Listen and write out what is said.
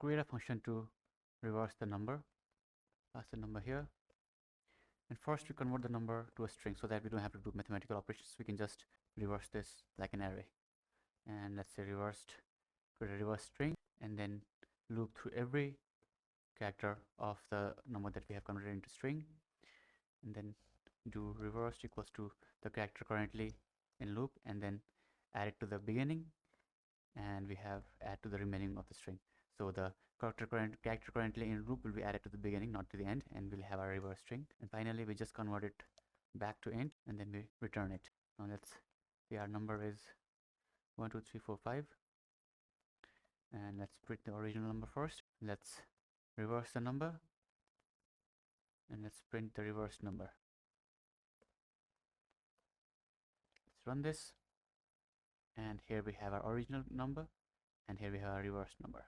create a function to reverse the number. Pass the number here, and first we convert the number to a string so that we don't have to do mathematical operations. We can just reverse this like an array, and let's say create a reverse string, and then loop through every character of the number that we have converted into string, and then do reverse equals to the character currently in loop, and then add it to the beginning, and we have add to the remaining of the string. So the character currently in loop will be added to the beginning, not to the end, and we'll have our reverse string. And finally we just convert it back to int, and then we return it. Now let's see, our number is 1 2 3 4 5, and let's print the original number first. Let's reverse the number, and let's print the reverse number. Let's run this, and here we have our original number, and here we have our reverse number.